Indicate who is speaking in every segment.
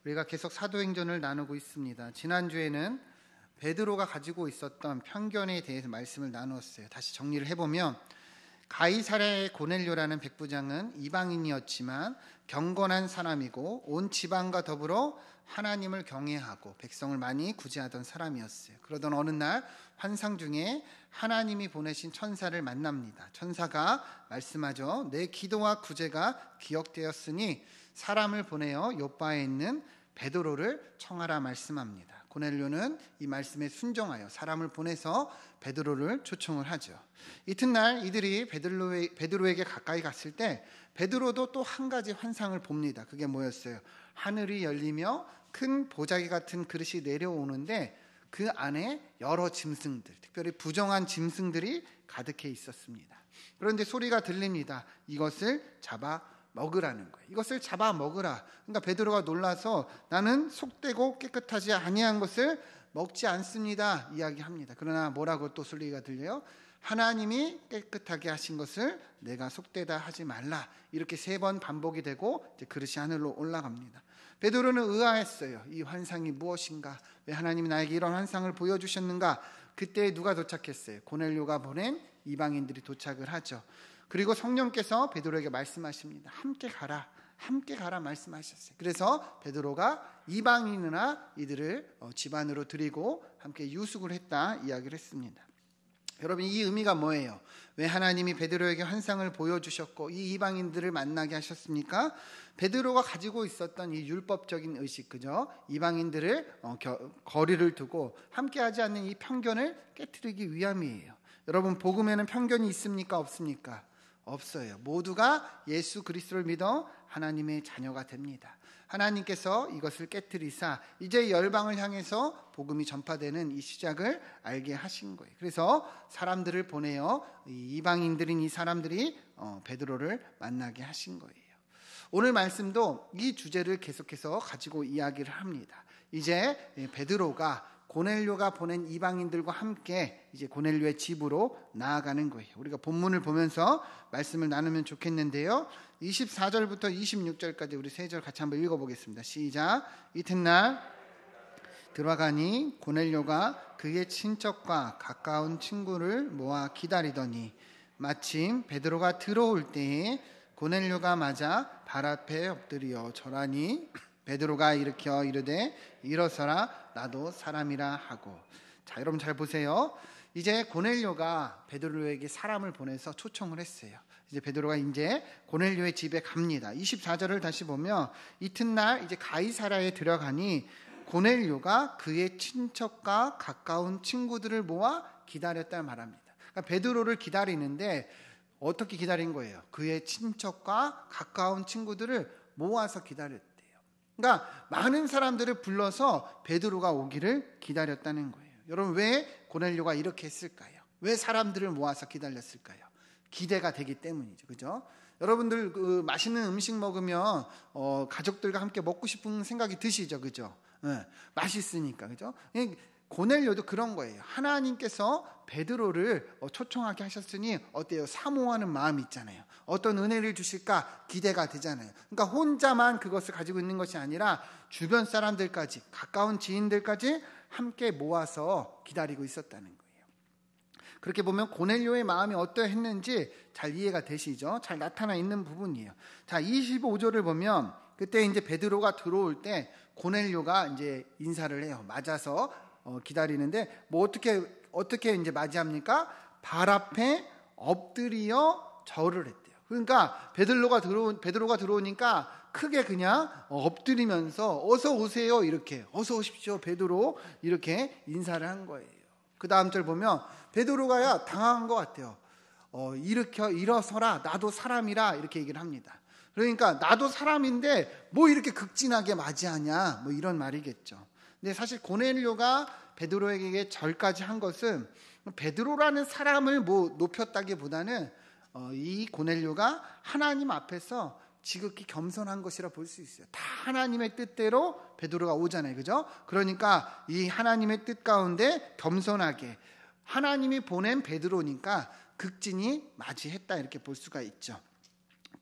Speaker 1: 우리가 계속 사도행전을 나누고 있습니다. 지난주에는 베드로가 가지고 있었던 편견에 대해서 말씀을 나누었어요. 다시 정리를 해보면 가이사랴의 고넬료라는 백부장은 이방인이었지만 경건한 사람이고 온 지방과 더불어 하나님을 경외하고 백성을 많이 구제하던 사람이었어요. 그러던 어느 날 환상 중에 하나님이 보내신 천사를 만납니다. 천사가 말씀하죠. 내 기도와 구제가 기억되었으니 사람을 보내어 요빠에 있는 베드로를 청하라 말씀합니다. 고넬료는 이 말씀에 순종하여 사람을 보내서 베드로를 초청을 하죠. 이튿날 이들이 베드로에게 가까이 갔을 때 베드로도 또 한 가지 환상을 봅니다. 그게 뭐였어요? 하늘이 열리며 큰 보자기 같은 그릇이 내려오는데 그 안에 여러 짐승들, 특별히 부정한 짐승들이 가득해 있었습니다. 그런데 소리가 들립니다. 이것을 잡아 먹으라는 거예요. 이것을 잡아 먹으라. 그러니까 베드로가 놀라서 나는 속되고 깨끗하지 아니한 것을 먹지 않습니다 이야기합니다. 그러나 뭐라고 또 소리가 들려요? 하나님이 깨끗하게 하신 것을 내가 속되다 하지 말라. 이렇게 3번 반복이 되고 이제 그릇이 하늘로 올라갑니다. 베드로는 의아했어요. 이 환상이 무엇인가? 왜 하나님이 나에게 이런 환상을 보여주셨는가? 그때 누가 도착했어요? 고넬료가 보낸 이방인들이 도착을 하죠. 그리고 성령께서 베드로에게 말씀하십니다. 함께 가라 말씀하셨어요. 그래서 베드로가 이방인이나 이들을 집안으로 들이고 함께 유숙을 했다 이야기를 했습니다. 여러분, 이 의미가 뭐예요? 왜 하나님이 베드로에게 환상을 보여주셨고 이 이방인들을 만나게 하셨습니까? 베드로가 가지고 있었던 이 율법적인 의식, 그죠? 이방인들을 거리를 두고 함께하지 않는 이 편견을 깨트리기 위함이에요. 여러분, 복음에는 편견이 있습니까? 없습니까? 없어요. 모두가 예수 그리스도를 믿어 하나님의 자녀가 됩니다. 하나님께서 이것을 깨트리사 이제 열방을 향해서 복음이 전파되는 이 시작을 알게 하신 거예요. 그래서 사람들을 보내어 이방인들인 이 사람들이 베드로를 만나게 하신 거예요. 오늘 말씀도 이 주제를 계속해서 가지고 이야기를 합니다. 이제 베드로가 고넬료가 보낸 이방인들과 함께 이제 고넬료의 집으로 나아가는 거예요. 우리가 본문을 보면서 말씀을 나누면 좋겠는데요. 24절부터 26절까지 우리 3절 같이 한번 읽어보겠습니다. 시작. 이튿날 들어가니 고넬료가 그의 친척과 가까운 친구를 모아 기다리더니 마침 베드로가 들어올 때에 고넬료가 맞아 발 앞에 엎드려 절하니 베드로가 일으켜 이르되 일어서라 나도 사람이라 하고. 자, 여러분 잘 보세요. 이제 고넬료가 베드로에게 사람을 보내서 초청을 했어요. 이제 베드로가 이제 고넬료의 집에 갑니다. 24절을 다시 보면 이튿날 이제 가이사랴에 들어가니 고넬료가 그의 친척과 가까운 친구들을 모아 기다렸다 말합니다. 그러니까 베드로를 기다리는데 어떻게 기다린 거예요? 그의 친척과 가까운 친구들을 모아서 기다렸대요. 그러니까 많은 사람들을 불러서 베드로가 오기를 기다렸다는 거예요. 여러분, 왜 고넬료가 이렇게 했을까요? 왜 사람들을 모아서 기다렸을까요? 기대가 되기 때문이죠. 그죠? 여러분들 맛있는 음식 먹으면 가족들과 함께 먹고 싶은 생각이 드시죠. 그죠? 네, 맛있으니까. 그죠? 고넬료도 그런 거예요. 하나님께서 베드로를 초청하게 하셨으니 어때요? 사모하는 마음이 있잖아요. 어떤 은혜를 주실까 기대가 되잖아요. 그러니까 혼자만 그것을 가지고 있는 것이 아니라 주변 사람들까지, 가까운 지인들까지 함께 모아서 기다리고 있었다는 거예요. 그렇게 보면 고넬료의 마음이 어떠했는지 잘 이해가 되시죠? 잘 나타나 있는 부분이에요. 자, 25절을 보면 그때 이제 베드로가 들어올 때 고넬료가 이제 인사를 해요. 맞아서 기다리는데 뭐 어떻게 이제 맞이합니까? 발 앞에 엎드려 절을 했대요. 그러니까 베드로가 들어오니까 크게 그냥 엎드리면서 어서 오세요 이렇게 어서 오십시오 베드로 이렇게 인사를 한 거예요. 그 다음 절 보면 베드로가 당황한 것 같아요. 일어서라 나도 사람이라 이렇게 얘기를 합니다. 그러니까 나도 사람인데 뭐 이렇게 극진하게 맞이하냐 뭐 이런 말이겠죠. 근데 사실 고넬료가 베드로에게 절까지 한 것은 베드로라는 사람을 뭐 높였다기보다는 이 고넬료가 하나님 앞에서 지극히 겸손한 것이라 볼 수 있어요. 다 하나님의 뜻대로 베드로가 오잖아요. 그죠? 그러니까 이 하나님의 뜻 가운데 겸손하게 하나님이 보낸 베드로니까 극진히 맞이했다 이렇게 볼 수가 있죠.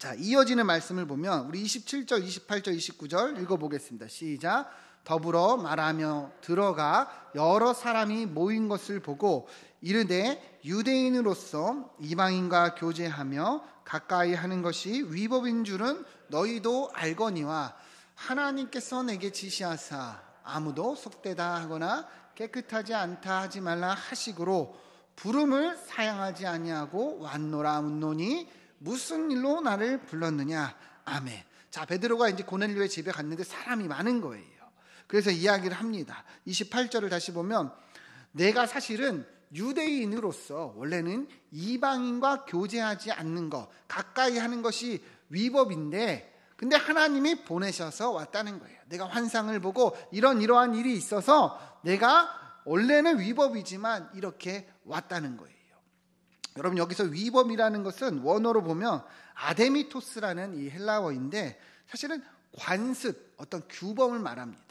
Speaker 1: 자, 이어지는 말씀을 보면 우리 27절, 28절, 29절 읽어보겠습니다. 시작. 더불어 말하며 들어가 여러 사람이 모인 것을 보고 이르되 유대인으로서 이방인과 교제하며 가까이 하는 것이 위법인 줄은 너희도 알거니와 하나님께서 내게 지시하사 아무도 속되다 하거나 깨끗하지 않다 하지 말라 하시고로 부름을 사양하지 아니하고 왔노라 묻노니 무슨 일로 나를 불렀느냐. 아멘. 자, 베드로가 이제 고넬료의 집에 갔는데 사람이 많은 거예요. 그래서 이야기를 합니다. 28절을 다시 보면 내가 사실은 유대인으로서 원래는 이방인과 교제하지 않는 것, 가까이 하는 것이 위법인데 근데 하나님이 보내셔서 왔다는 거예요. 내가 환상을 보고 이러한 일이 있어서 내가 원래는 위법이지만 이렇게 왔다는 거예요. 여러분, 여기서 위법이라는 것은 원어로 보면 아데미토스라는 이 헬라어인데 사실은 관습, 어떤 규범을 말합니다.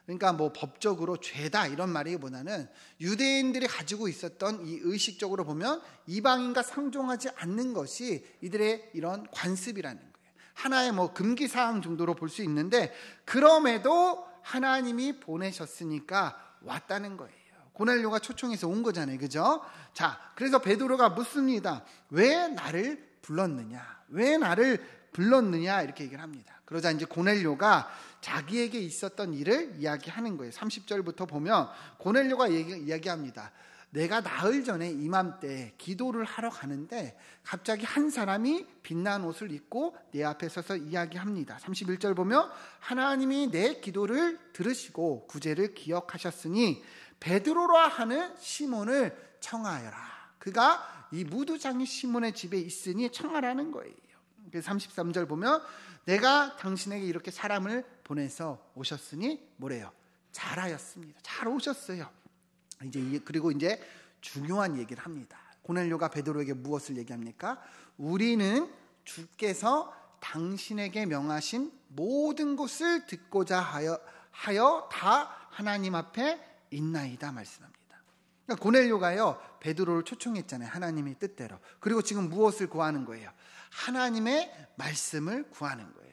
Speaker 1: 그러니까 뭐 법적으로 죄다 이런 말이보다는 유대인들이 가지고 있었던 이 의식적으로 보면 이방인과 상종하지 않는 것이 이들의 이런 관습이라는 거예요. 하나의 뭐 금기사항 정도로 볼 수 있는데 그럼에도 하나님이 보내셨으니까 왔다는 거예요. 고넬료가 초청해서 온 거잖아요. 그죠? 자, 그래서 베드로가 묻습니다. 왜 나를 불렀느냐? 왜 나를 불렀느냐? 이렇게 얘기를 합니다. 그러자 이제 고넬료가 자기에게 있었던 일을 이야기하는 거예요. 30절부터 보면 고넬료가 이야기합니다. 내가 나흘 전에 이맘때 기도를 하러 가는데 갑자기 한 사람이 빛난 옷을 입고 내 앞에 서서 이야기합니다. 31절 보면 하나님이 내 기도를 들으시고 구제를 기억하셨으니 베드로라 하는 시몬을 청하여라. 그가 이 무두장이 시몬의 집에 있으니 청하라는 거예요. 33절 보면 내가 당신에게 이렇게 사람을 보내서 오셨으니 뭐래요? 잘하였습니다. 잘 오셨어요. 그리고 이제 중요한 얘기를 합니다. 고넬료가 베드로에게 무엇을 얘기합니까? 우리는 주께서 당신에게 명하신 모든 것을 듣고자 하여 다 하나님 앞에 있나이다 말씀합니다. 그러니까 고넬료가요 베드로를 초청했잖아요. 하나님의 뜻대로. 그리고 지금 무엇을 구하는 거예요? 하나님의 말씀을 구하는 거예요.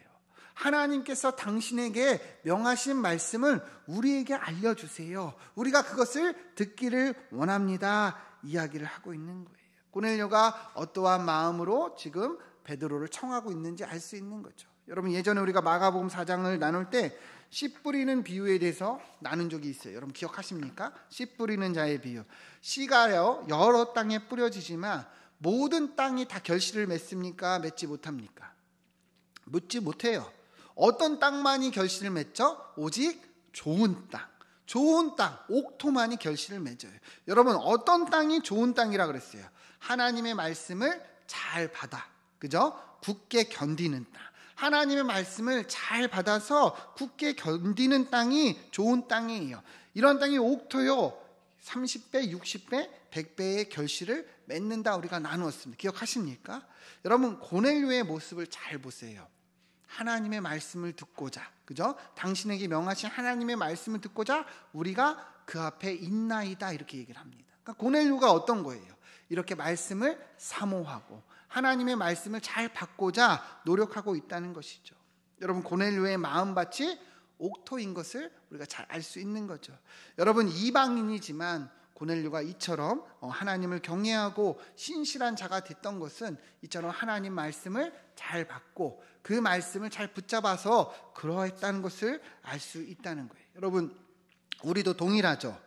Speaker 1: 하나님께서 당신에게 명하신 말씀을 우리에게 알려주세요. 우리가 그것을 듣기를 원합니다. 이야기를 하고 있는 거예요. 고넬료가 어떠한 마음으로 지금 베드로를 청하고 있는지 알 수 있는 거죠. 여러분, 예전에 우리가 마가복음 4장을 나눌 때 씨 뿌리는 비유에 대해서 나눈 적이 있어요. 여러분 기억하십니까? 씨 뿌리는 자의 비유. 씨가요 여러 땅에 뿌려지지만 모든 땅이 다 결실을 맺습니까? 맺지 못합니까? 묻지 못해요. 어떤 땅만이 결실을 맺죠? 오직 좋은 땅. 좋은 땅, 옥토만이 결실을 맺어요. 여러분, 어떤 땅이 좋은 땅이라 그랬어요? 하나님의 말씀을 잘 받아, 그죠? 굳게 견디는 땅. 하나님의 말씀을 잘 받아서 굳게 견디는 땅이 좋은 땅이에요. 이런 땅이 옥토요 30배, 60배, 100배의 결실을 맺는다 우리가 나누었습니다. 기억하십니까? 여러분, 고넬료의 모습을 잘 보세요. 하나님의 말씀을 듣고자, 그죠? 당신에게 명하신 하나님의 말씀을 듣고자 우리가 그 앞에 있나이다 이렇게 얘기를 합니다. 그러니까 고넬료가 어떤 거예요? 이렇게 말씀을 사모하고 하나님의 말씀을 잘 받고자 노력하고 있다는 것이죠. 여러분, 고넬료의 마음밭이 옥토인 것을 우리가 잘 알 수 있는 거죠. 여러분, 이방인이지만 고넬료가 이처럼 하나님을 경외하고 신실한 자가 됐던 것은 이처럼 하나님 말씀을 잘 받고 그 말씀을 잘 붙잡아서 그러했다는 것을 알 수 있다는 거예요. 여러분, 우리도 동일하죠.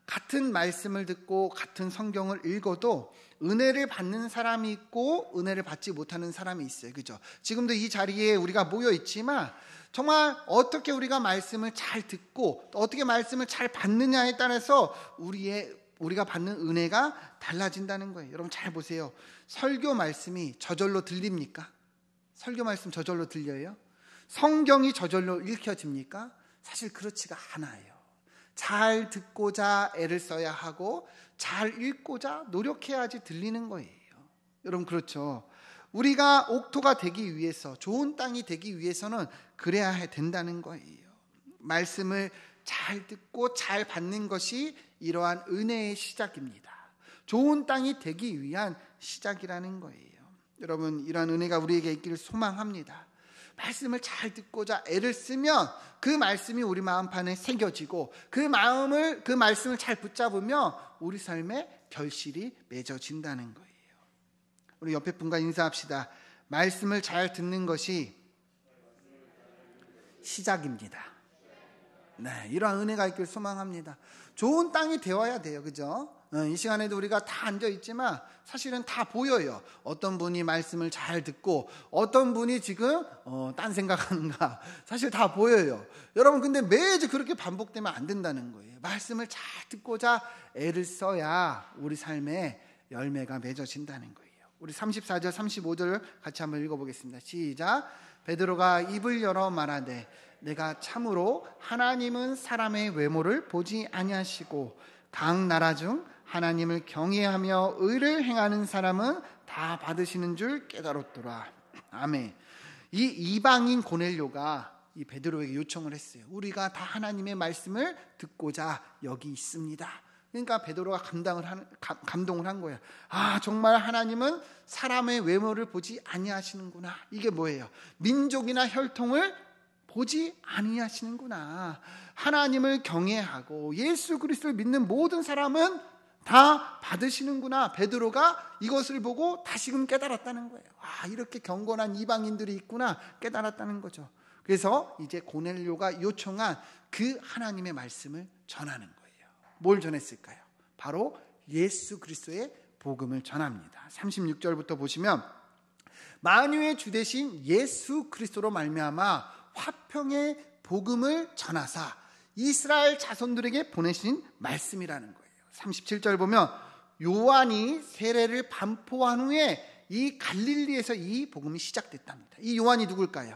Speaker 1: 같은 말씀을 듣고 같은 성경을 읽어도 은혜를 받는 사람이 있고 은혜를 받지 못하는 사람이 있어요. 그죠? 지금도 이 자리에 우리가 모여 있지만 정말 어떻게 우리가 말씀을 잘 듣고 어떻게 말씀을 잘 받느냐에 따라서 우리가 받는 은혜가 달라진다는 거예요. 여러분 잘 보세요. 설교 말씀이 저절로 들립니까? 설교 말씀 저절로 들려요? 성경이 저절로 읽혀집니까? 사실 그렇지가 않아요. 잘 듣고자 애를 써야 하고 잘 읽고자 노력해야지 들리는 거예요. 여러분 그렇죠? 우리가 옥토가 되기 위해서 좋은 땅이 되기 위해서는 그래야 된다는 거예요. 말씀을 잘 듣고 잘 받는 것이 이러한 은혜의 시작입니다. 좋은 땅이 되기 위한 시작이라는 거예요. 여러분, 이러한 은혜가 우리에게 있기를 소망합니다. 말씀을 잘 듣고자 애를 쓰면 그 말씀이 우리 마음판에 새겨지고 그 말씀을 잘 붙잡으면 우리 삶에 결실이 맺어진다는 거예요. 우리 옆에 분과 인사합시다. 말씀을 잘 듣는 것이 시작입니다. 네, 이러한 은혜가 있기를 소망합니다. 좋은 땅이 되어야 돼요. 그죠? 이 시간에도 우리가 다 앉아있지만 사실은 다 보여요. 어떤 분이 말씀을 잘 듣고 어떤 분이 지금 딴 생각하는가, 사실 다 보여요. 여러분, 근데 매주 그렇게 반복되면 안 된다는 거예요. 말씀을 잘 듣고자 애를 써야 우리 삶에 열매가 맺어진다는 거예요. 우리 34절 35절 같이 한번 읽어보겠습니다. 시작. 베드로가 입을 열어 말하되 내가 참으로 하나님은 사람의 외모를 보지 아니하시고 각 나라 중 하나님을 경외하며 의를 행하는 사람은 다 받으시는 줄 깨달았더라. 아멘. 이 이방인 고넬료가 이 베드로에게 요청을 했어요. 우리가 다 하나님의 말씀을 듣고자 여기 있습니다. 그러니까 베드로가 감동을 한 거예요. 아, 정말 하나님은 사람의 외모를 보지 아니하시는구나. 이게 뭐예요? 민족이나 혈통을 보지 아니하시는구나. 하나님을 경외하고 예수 그리스도를 믿는 모든 사람은 다 받으시는구나. 베드로가 이것을 보고 다시금 깨달았다는 거예요. 아, 이렇게 경건한 이방인들이 있구나 깨달았다는 거죠. 그래서 이제 고넬료가 요청한 그 하나님의 말씀을 전하는 거예요. 뭘 전했을까요? 바로 예수 그리스도의 복음을 전합니다. 36절부터 보시면 만유의 주 되신 예수 그리스도로 말미암아 화평의 복음을 전하사 이스라엘 자손들에게 보내신 말씀이라는 거예요. 37절 보면 요한이 세례를 반포한 후에 이 갈릴리에서 이 복음이 시작됐답니다. 이 요한이 누굴까요?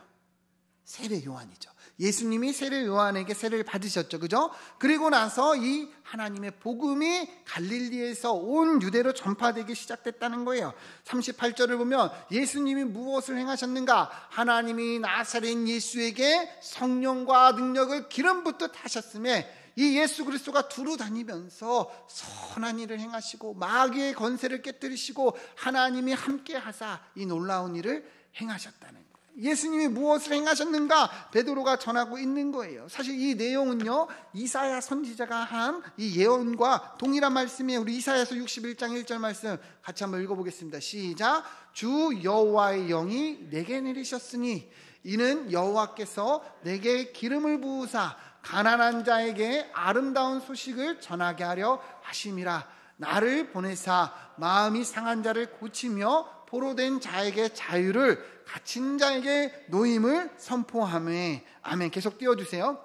Speaker 1: 세례 요한이죠. 예수님이 세례 요한에게 세례를 받으셨죠. 그죠? 그리고 나서 이 하나님의 복음이 갈릴리에서 온 유대로 전파되기 시작됐다는 거예요. 38절을 보면 예수님이 무엇을 행하셨는가? 하나님이 나사렛 예수에게 성령과 능력을 기름 붓듯 하셨음에 이 예수 그리스도가 두루 다니면서 선한 일을 행하시고 마귀의 권세를 깨뜨리시고 하나님이 함께 하사 이 놀라운 일을 행하셨다는 거예요. 예수님이 무엇을 행하셨는가 베드로가 전하고 있는 거예요. 사실 이 내용은요, 이사야 선지자가 한 이 예언과 동일한 말씀이에요. 우리 이사야서 61장 1절 말씀 같이 한번 읽어보겠습니다. 시작. 주 여호와의 영이 내게 내리셨으니 이는 여호와께서 내게 기름을 부으사 가난한 자에게 아름다운 소식을 전하게 하려 하심이라. 나를 보내사 마음이 상한 자를 고치며 포로된 자에게 자유를, 갇힌 자에게 노임을 선포하매. 아멘. 계속 띄워주세요.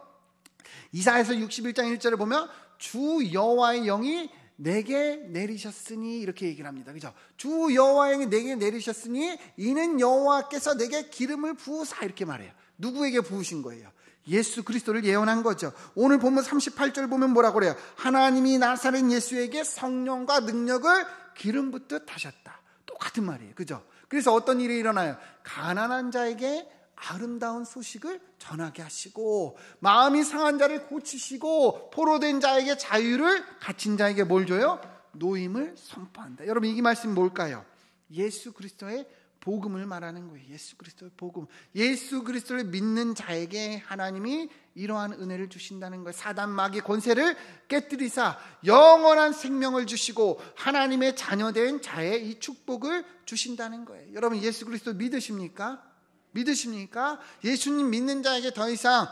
Speaker 1: 이사야서 61장 1절을 보면 주 여호와의 영이 내게 내리셨으니 이렇게 얘기를 합니다. 그죠? 주 여호와의 영이 내게 내리셨으니 이는 여호와께서 내게 기름을 부으사 이렇게 말해요. 누구에게 부으신 거예요? 예수 그리스도를 예언한 거죠. 오늘 보면 38절 보면 뭐라고 그래요? 하나님이 나사렛 예수에게 성령과 능력을 기름 붓듯 하셨다. 똑같은 말이에요. 그죠? 그래서 어떤 일이 일어나요? 가난한 자에게 아름다운 소식을 전하게 하시고 마음이 상한 자를 고치시고 포로된 자에게 자유를, 갇힌 자에게 뭘 줘요? 노임을 선포한다. 여러분, 이 말씀이 뭘까요? 예수 그리스도의 복음을 말하는 거예요. 예수 그리스도의 복음. 예수 그리스도를 믿는 자에게 하나님이 이러한 은혜를 주신다는 거예요. 사단 마귀 권세를 깨뜨리사 영원한 생명을 주시고 하나님의 자녀된 자의 이 축복을 주신다는 거예요. 여러분, 예수 그리스도 믿으십니까? 믿으십니까? 예수님 믿는 자에게 더 이상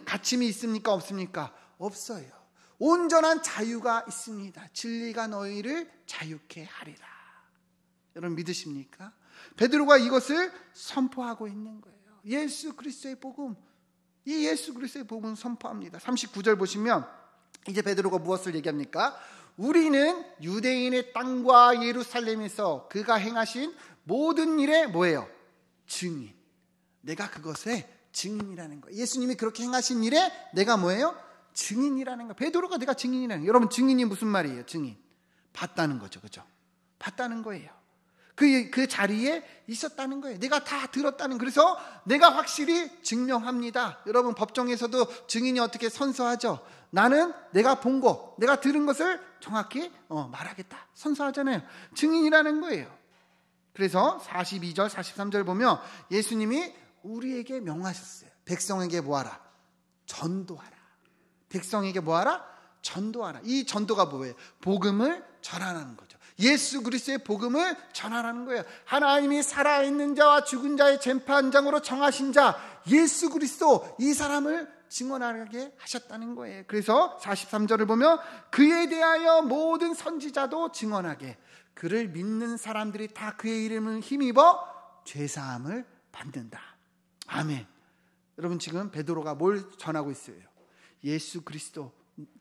Speaker 1: 갇힘이 있습니까? 없습니까? 없어요. 온전한 자유가 있습니다. 진리가 너희를 자유케 하리라. 여러분, 믿으십니까? 베드로가 이것을 선포하고 있는 거예요. 예수 그리스도의 복음, 이 예수 그리스도의 복음을 선포합니다. 39절 보시면 이제 베드로가 무엇을 얘기합니까? 우리는 유대인의 땅과 예루살렘에서 그가 행하신 모든 일의 뭐예요? 증인. 내가 그것의 증인이라는 거예요. 예수님이 그렇게 행하신 일에 내가 뭐예요? 증인이라는 거예요. 베드로가 내가 증인이라는 거예요. 여러분, 증인이 무슨 말이에요? 증인. 봤다는 거죠. 그죠? 봤다는 거예요. 그 자리에 있었다는 거예요. 내가 다 들었다는. 그래서 내가 확실히 증명합니다. 여러분, 법정에서도 증인이 어떻게 선서하죠? 나는 내가 본 거, 내가 들은 것을 정확히 말하겠다. 선서하잖아요. 증인이라는 거예요. 그래서 42절 43절 보면 예수님이 우리에게 명하셨어요. 백성에게 뭐하라? 전도하라. 백성에게 뭐하라? 전도하라. 이 전도가 뭐예요? 복음을 전하라는 거죠. 예수 그리스도의 복음을 전하라는 거예요. 하나님이 살아있는 자와 죽은 자의 재판장으로 정하신 자 예수 그리스도, 이 사람을 증언하게 하셨다는 거예요. 그래서 43절을 보면 그에 대하여 모든 선지자도 증언하게, 그를 믿는 사람들이 다 그의 이름을 힘입어 죄사함을 받는다. 아멘. 여러분, 지금 베드로가 뭘 전하고 있어요? 예수 그리스도,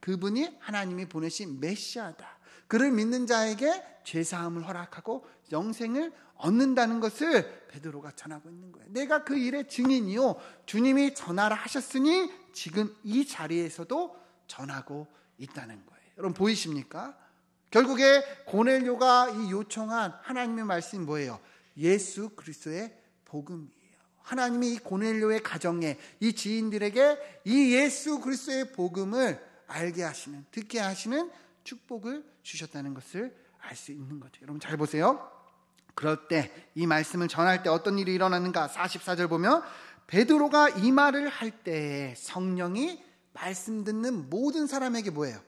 Speaker 1: 그분이 하나님이 보내신 메시아다. 그를 믿는 자에게 죄사함을 허락하고 영생을 얻는다는 것을 베드로가 전하고 있는 거예요. 내가 그 일의 증인이요, 주님이 전하라 하셨으니 지금 이 자리에서도 전하고 있다는 거예요. 여러분 보이십니까? 결국에 고넬료가 이 요청한 하나님의 말씀이 뭐예요? 예수 그리스도의 복음이에요. 하나님이 이 고넬료의 가정에, 이 지인들에게 이 예수 그리스도의 복음을 알게 하시는, 듣게 하시는 축복을 주셨다는 것을 알 수 있는 거죠. 여러분 잘 보세요. 그럴 때, 이 말씀을 전할 때 어떤 일이 일어나는가? 44절 보면 베드로가 이 말을 할 때 성령이 말씀 듣는 모든 사람에게 뭐예요?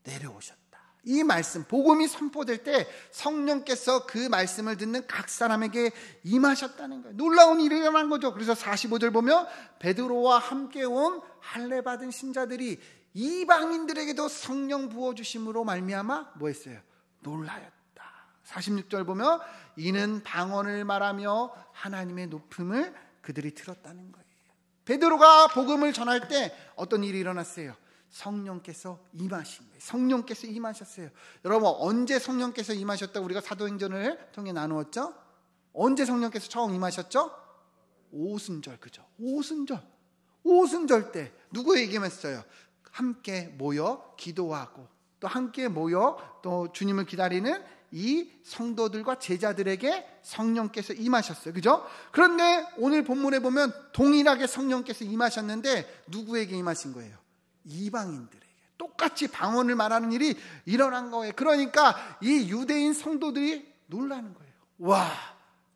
Speaker 1: 내려오셨다. 이 말씀, 복음이 선포될 때 성령께서 그 말씀을 듣는 각 사람에게 임하셨다는 거예요. 놀라운 일이 일어난 거죠. 그래서 45절 보면 베드로와 함께 온 할례 받은 신자들이 이방인들에게도 성령 부어주심으로 말미암아 뭐 했어요? 놀라였다. 46절 보면 이는 방언을 말하며 하나님의 높음을 그들이 들었다는 거예요. 베드로가 복음을 전할 때 어떤 일이 일어났어요? 성령께서 임하신 거예요. 성령께서 임하셨어요. 여러분, 언제 성령께서 임하셨다고 우리가 사도행전을 통해 나누었죠? 언제 성령께서 처음 임하셨죠? 오순절, 그죠? 오순절 때 누구에게 임했어요? 함께 모여 기도하고 또 함께 모여 또 주님을 기다리는 이 성도들과 제자들에게 성령께서 임하셨어요. 그죠? 그런데 오늘 본문에 보면 동일하게 성령께서 임하셨는데 누구에게 임하신 거예요? 이방인들에게. 똑같이 방언을 말하는 일이 일어난 거예요. 그러니까 이 유대인 성도들이 놀라는 거예요. 와,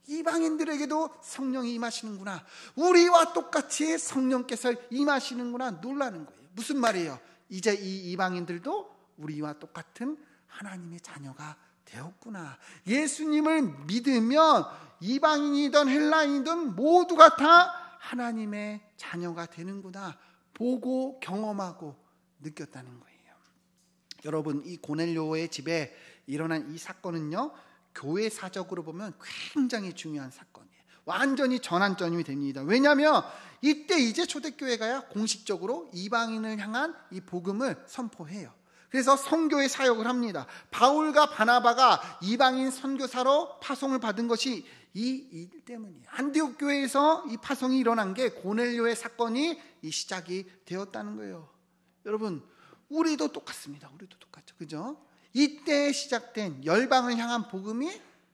Speaker 1: 이방인들에게도 성령이 임하시는구나. 우리와 똑같이 성령께서 임하시는구나. 놀라는 거예요. 무슨 말이에요? 이제 이 이방인들도 우리와 똑같은 하나님의 자녀가 되었구나. 예수님을 믿으면 이방인이든 헬라인이든 모두가 다 하나님의 자녀가 되는구나. 보고 경험하고 느꼈다는 거예요. 여러분, 이 고넬료의 집에 일어난 이 사건은요, 교회사적으로 보면 굉장히 중요한 사건이에요. 완전히 전환점이 됩니다. 왜냐하면 이때 이제 초대교회가 공식적으로 이방인을 향한 이 복음을 선포해요. 그래서 선교의 사역을 합니다. 바울과 바나바가 이방인 선교사로 파송을 받은 것이 이 일 때문이에요. 안디옥 교회에서 이 파송이 일어난 게 고넬료의 사건이 이 시작이 되었다는 거예요. 여러분, 우리도 똑같습니다. 우리도 똑같죠. 그죠? 이때 시작된 열방을 향한 복음이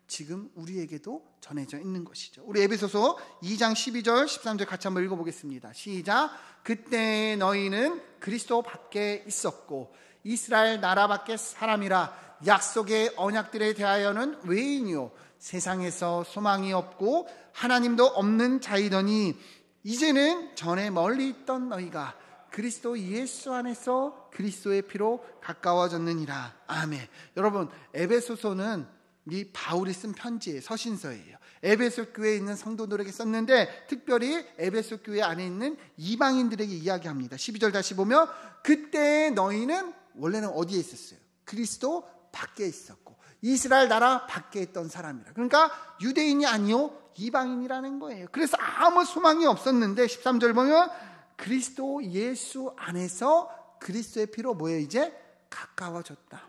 Speaker 1: 지금 우리에게도 전해져 있는 것이죠. 우리 에베소서 2장 12절 13절 같이 한번 읽어보겠습니다. 시작. 그때 너희는 그리스도 밖에 있었고 이스라엘 나라 밖의 사람이라 약속의 언약들에 대하여는 외인이요 세상에서 소망이 없고 하나님도 없는 자이더니 이제는 전에 멀리 있던 너희가 그리스도 예수 안에서 그리스도의 피로 가까워졌느니라. 아멘. 여러분, 에베소서는 이 바울이 쓴 편지의 서신서예요. 에베소 교회에 있는 성도들에게 썼는데 특별히 에베소 교회 안에 있는 이방인들에게 이야기합니다. 12절 다시 보면 그때 너희는 원래는 어디에 있었어요? 그리스도 밖에 있었고 이스라엘 나라 밖에 있던 사람이라. 그러니까 유대인이 아니요 이방인이라는 거예요. 그래서 아무 소망이 없었는데 13절 보면 그리스도 예수 안에서 그리스도의 피로 뭐예요? 이제 가까워졌다.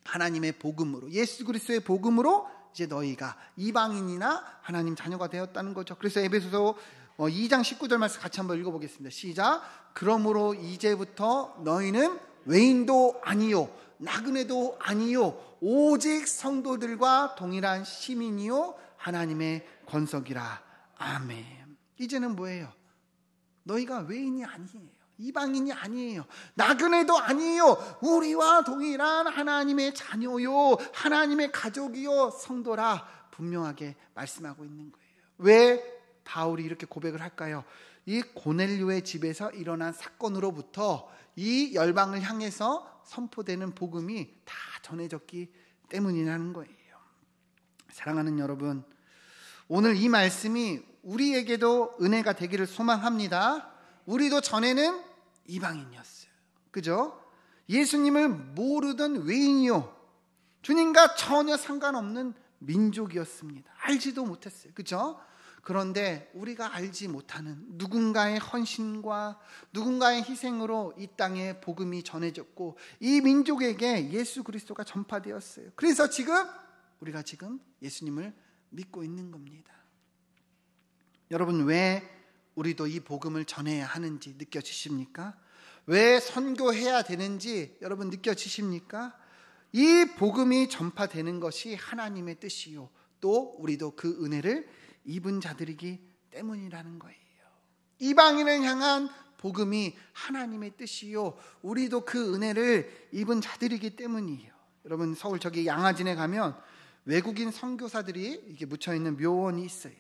Speaker 1: 하나님의 복음으로, 예수 그리스도의 복음으로 이제 너희가 이방인이나 하나님 자녀가 되었다는 거죠. 그래서 에베소서 2장 19절 말씀 같이 한번 읽어보겠습니다. 시작. 그러므로 이제부터 너희는 외인도 아니요 나그네도 아니요 오직 성도들과 동일한 시민이요 하나님의 권속이라. 아멘. 이제는 뭐예요? 너희가 외인이 아니에요. 이방인이 아니에요. 나그네도 아니에요. 우리와 동일한 하나님의 자녀요 하나님의 가족이요 성도라 분명하게 말씀하고 있는 거예요. 왜 바울이 이렇게 고백을 할까요? 이 고넬료의 집에서 일어난 사건으로부터 이 열방을 향해서 선포되는 복음이 다 전해졌기 때문이라는 거예요. 사랑하는 여러분, 오늘 이 말씀이 우리에게도 은혜가 되기를 소망합니다. 우리도 전에는 이방인이었어요. 그죠? 예수님을 모르던 외인이요, 주님과 전혀 상관없는 민족이었습니다. 알지도 못했어요. 그죠? 그런데 우리가 알지 못하는 누군가의 헌신과 누군가의 희생으로 이 땅에 복음이 전해졌고 이 민족에게 예수 그리스도가 전파되었어요. 그래서 우리가 지금 예수님을 믿고 있는 겁니다. 여러분, 왜 우리도 이 복음을 전해야 하는지 느껴지십니까? 왜 선교해야 되는지 여러분 느껴지십니까? 이 복음이 전파되는 것이 하나님의 뜻이요, 또 우리도 그 은혜를 입은 자들이기 때문이라는 거예요. 이방인을 향한 복음이 하나님의 뜻이요, 우리도 그 은혜를 입은 자들이기 때문이에요. 여러분, 서울 저기 양화진에 가면 외국인 선교사들이 이렇게 묻혀있는 묘원이 있어요.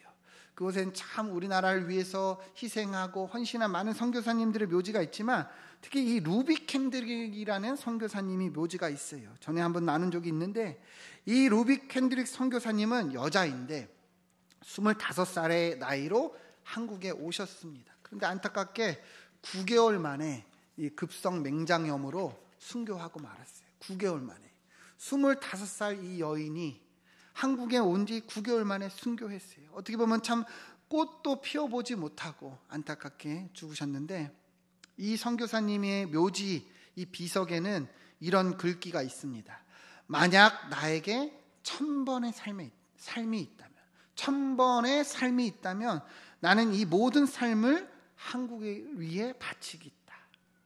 Speaker 1: 그곳엔 참 우리나라를 위해서 희생하고 헌신한 많은 선교사님들의 묘지가 있지만 특히 이 루비 캔드릭이라는 선교사님이 묘지가 있어요. 전에 한번 나눈 적이 있는데 이 루비 캔드릭 선교사님은 여자인데 25살의 나이로 한국에 오셨습니다. 그런데 안타깝게 9개월 만에 이 급성 맹장염으로 순교하고 말았어요. 9개월 만에 25살 이 여인이 한국에 온 지 9개월 만에 순교했어요. 어떻게 보면 참 꽃도 피워보지 못하고 안타깝게 죽으셨는데, 이 선교사님의 묘지 이 비석에는 이런 글귀가 있습니다. 만약 나에게 1000번의 삶이 있다면, 1000번의 삶이 있다면 나는 이 모든 삶을 한국에 위해 바치겠다.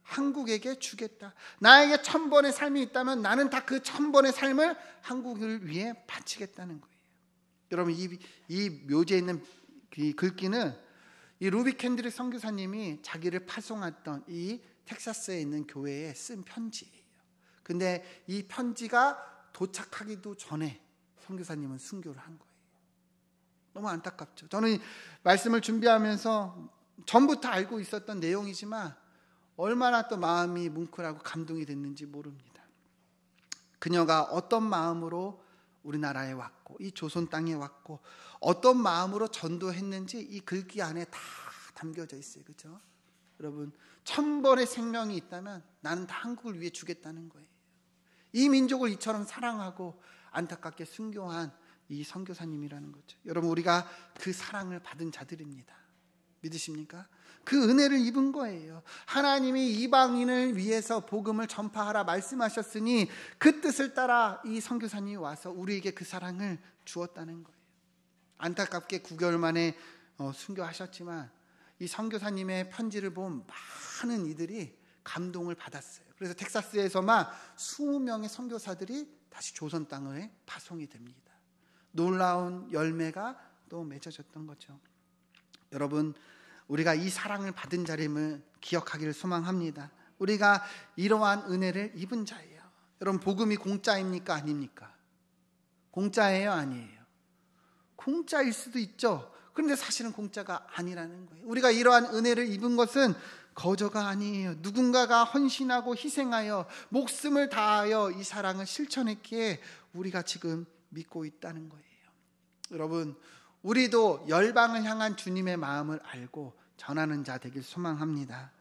Speaker 1: 한국에게 주겠다. 나에게 1000번의 삶이 있다면 나는 다 그 1000번의 삶을 한국을 위해 바치겠다는 거예요. 여러분, 이 묘지에 있는 이 글귀는 이 루비 캔드릭 선교사님이 자기를 파송했던 이 텍사스에 있는 교회에 쓴 편지예요. 근데 이 편지가 도착하기도 전에 선교사님은 순교를 한 거예요. 너무 안타깝죠. 저는 말씀을 준비하면서 전부터 알고 있었던 내용이지만 얼마나 또 마음이 뭉클하고 감동이 됐는지 모릅니다. 그녀가 어떤 마음으로 우리나라에 왔고 이 조선 땅에 왔고 어떤 마음으로 전도했는지 이 글귀 안에 다 담겨져 있어요. 그렇죠? 여러분, 1000번의 생명이 있다면 나는 다 한국을 위해 주겠다는 거예요. 이 민족을 이처럼 사랑하고 안타깝게 순교한 이 선교사님이라는 거죠. 여러분, 우리가 그 사랑을 받은 자들입니다. 믿으십니까? 그 은혜를 입은 거예요. 하나님이 이방인을 위해서 복음을 전파하라 말씀하셨으니 그 뜻을 따라 이 선교사님이 와서 우리에게 그 사랑을 주었다는 거예요. 안타깝게 9개월 만에 순교하셨지만 이 선교사님의 편지를 본 많은 이들이 감동을 받았어요. 그래서 텍사스에서만 20명의 선교사들이 다시 조선 땅에 파송이 됩니다. 놀라운 열매가 또 맺어졌던 거죠. 여러분, 우리가 이 사랑을 받은 자임을 기억하기를 소망합니다. 우리가 이러한 은혜를 입은 자예요. 여러분, 복음이 공짜입니까? 아닙니까? 공짜예요? 아니에요? 공짜일 수도 있죠. 그런데 사실은 공짜가 아니라는 거예요. 우리가 이러한 은혜를 입은 것은 거저가 아니에요. 누군가가 헌신하고 희생하여 목숨을 다하여 이 사랑을 실천했기에 우리가 지금 믿고 있다는 거예요. 여러분, 우리도 열방을 향한 주님의 마음을 알고 전하는 자 되길 소망합니다.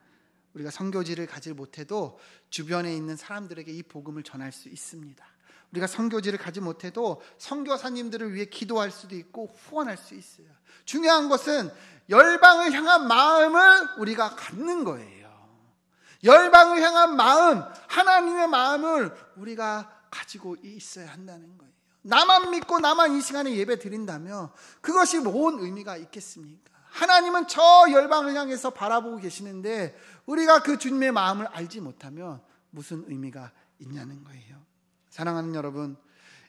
Speaker 1: 우리가 선교지를 가지 못해도 주변에 있는 사람들에게 이 복음을 전할 수 있습니다. 우리가 선교지를 가지 못해도 선교사님들을 위해 기도할 수도 있고 후원할 수 있어요. 중요한 것은 열방을 향한 마음을 우리가 갖는 거예요. 열방을 향한 마음, 하나님의 마음을 우리가 가지고 있어야 한다는 거예요. 나만 믿고 나만 이 시간에 예배 드린다면 그것이 뭔 의미가 있겠습니까? 하나님은 저 열방을 향해서 바라보고 계시는데 우리가 그 주님의 마음을 알지 못하면 무슨 의미가 있냐는 거예요. 사랑하는 여러분,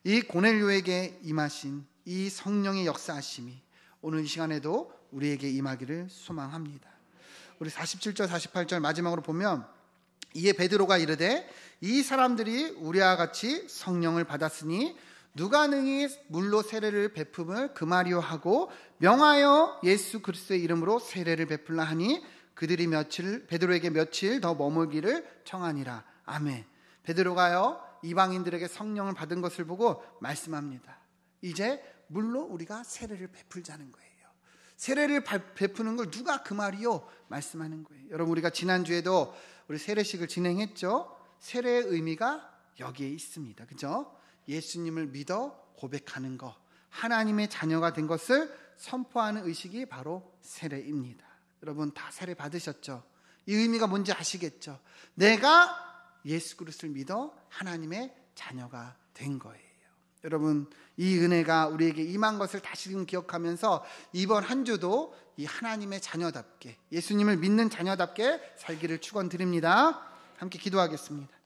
Speaker 1: 이 고넬료에게 임하신 이 성령의 역사하심이 오늘 이 시간에도 우리에게 임하기를 소망합니다. 우리 47절 48절 마지막으로 보면, 이에 베드로가 이르되 이 사람들이 우리와 같이 성령을 받았으니 누가 능히 물로 세례를 베품을 금하려 하고 명하여 예수 그리스도의 이름으로 세례를 베풀라 하니 그들이 베드로에게 며칠 더 머물기를 청하니라. 아멘. 베드로가요 이방인들에게 성령을 받은 것을 보고 말씀합니다. 이제 물로 우리가 세례를 베풀자는 거예요. 세례를 베푸는 걸 누가 금하리요? 말씀하는 거예요. 여러분, 우리가 지난주에도 우리 세례식을 진행했죠. 세례의 의미가 여기에 있습니다. 그죠? 예수님을 믿어 고백하는 것, 하나님의 자녀가 된 것을 선포하는 의식이 바로 세례입니다. 여러분 다 세례 받으셨죠? 이 의미가 뭔지 아시겠죠? 내가 예수 그리스도를 믿어 하나님의 자녀가 된 거예요. 여러분, 이 은혜가 우리에게 임한 것을 다시금 기억하면서 이번 한 주도 이 하나님의 자녀답게, 예수님을 믿는 자녀답게 살기를 축원드립니다. 함께 기도하겠습니다.